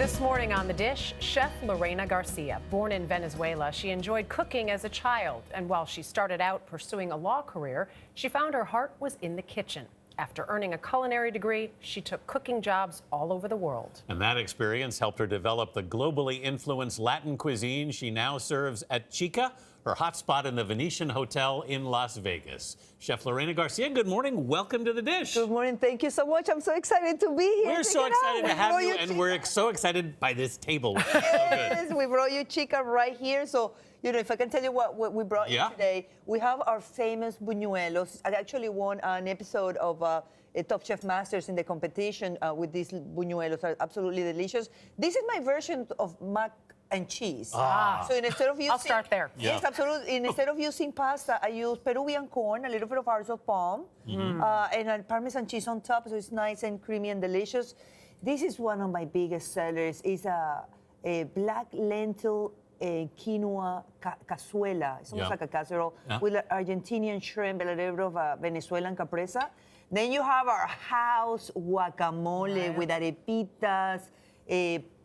This morning on The Dish, Chef Lorena Garcia. Born in Venezuela, she enjoyed cooking as a child. And while she started out pursuing a law career, she found her heart was in the kitchen. After earning a culinary degree, she took cooking jobs all over the world. And that experience helped her develop the globally influenced Latin cuisine she now serves at Chica, her hotspot in the Venetian Hotel in Las Vegas. Chef Lorena Garcia, good morning. Welcome to The Dish. Good morning. Thank you so much. I'm so excited to be here. We're so excited to have you, and we're so excited by this table. Which is so good. Yes, we brought you Chica right here. So, if I can tell you what we brought you today, we have our famous buñuelos. I actually won an episode of Top Chef Masters in the competition with these buñuelos. Are absolutely delicious. This is my version of mac and cheese. So instead of using, I'll start there. Yes, absolutely. Instead of using pasta, I use Peruvian corn, a little bit of hearts of palm, and a Parmesan cheese on top, so it's nice and creamy and delicious. This is one of my biggest sellers. It's a black lentil quinoa cazuela. It's almost like a casserole with Argentinian shrimp, a little bit of Venezuelan capresa. Then you have our house guacamole with arepitas,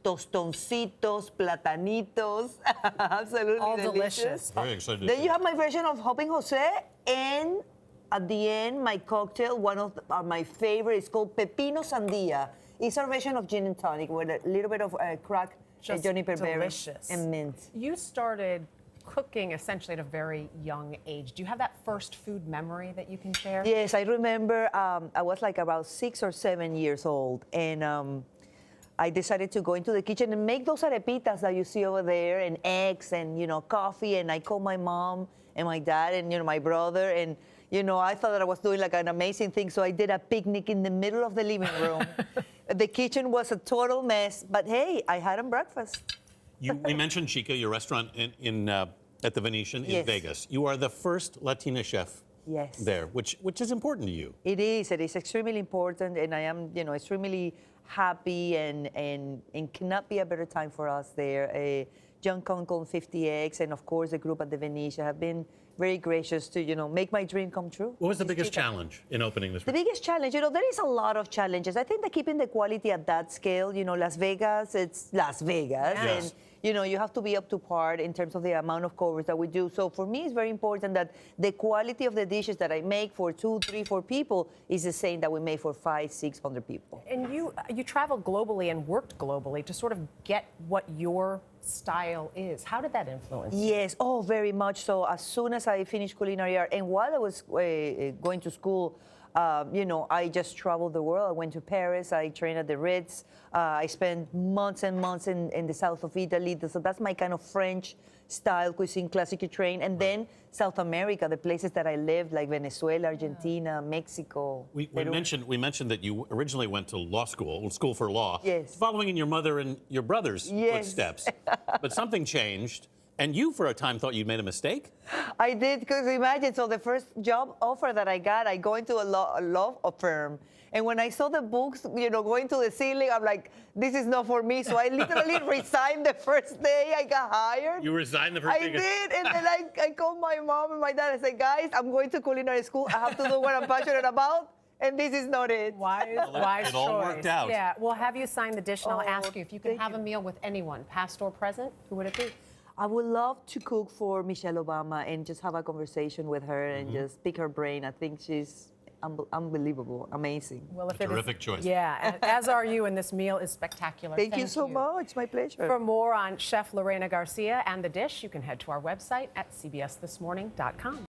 tostoncitos, platanitos. Absolutely all delicious. Very excited. Then you have my version of Hopping Jose, and at the end, my cocktail, one of my favorite, is called Pepino Sandia. It's our version of gin and tonic with a little bit of cracked juniper berries and mint. You started cooking essentially at a very young age. Do you have that first food memory that you can share? Yes, I remember I was like about 6 or 7 years old, and I decided to go into the kitchen and make those arepitas that you see over there, and eggs and, coffee. And I called my mom and my dad and, my brother. And, I thought that I was doing like an amazing thing. So I did a picnic in the middle of the living room. The kitchen was a total mess. But, hey, I had them breakfast. We mentioned Chica, your restaurant at the Venetian in Vegas. You are the first Latina chef there, which is important to you. It is. It is extremely important. And I am, extremely happy and cannot be a better time for us there. John Conco and 50X, and of course the group at the Venetian have been very gracious to, make my dream come true. What was the biggest challenge in opening this? The biggest challenge, there is a lot of challenges. I think that keeping the quality at that scale, Las Vegas, it's Las Vegas. Yes. And, you have to be up to par in terms of the amount of coverage that we do. So for me, it's very important that the quality of the dishes that I make for 2, 3, 4 people is the same that we make for 500, 600 people. And you traveled globally and worked globally to sort of get what your style is. How did that influence you? Yes, very much so. As soon as I finished culinary art, and while I was going to school, I just traveled the world. I went to Paris. I trained at the Ritz. I spent months and months in the south of Italy. So that's my kind of French-style cuisine, classically trained. And then South America, the places that I lived, like Venezuela, Argentina, Mexico. We mentioned that you originally went to school for law. Yes. Following in your mother and your brother's footsteps. But something changed. And you, for a time, thought you'd made a mistake? I did, because imagine, so the first job offer that I got, I go into a law firm. And when I saw the books, going to the ceiling, I'm like, this is not for me. So I literally resigned the first day I got hired. You resigned the first day? I did, and then I called my mom and my dad. I said, guys, I'm going to culinary school. I have to do what I'm passionate about. And this is not it. Wise choice. It all worked out. Yeah, we'll have you sign the dish, and I'll ask you if you can have a meal with anyone, past or present, who would it be? I would love to cook for Michelle Obama and just have a conversation with her and just pick her brain. I think she's unbelievable, amazing. Well, Terrific choice. Yeah, and as are you, and this meal is spectacular. Thank you so much. My pleasure. For more on Chef Lorena Garcia and The Dish, you can head to our website at cbsthismorning.com.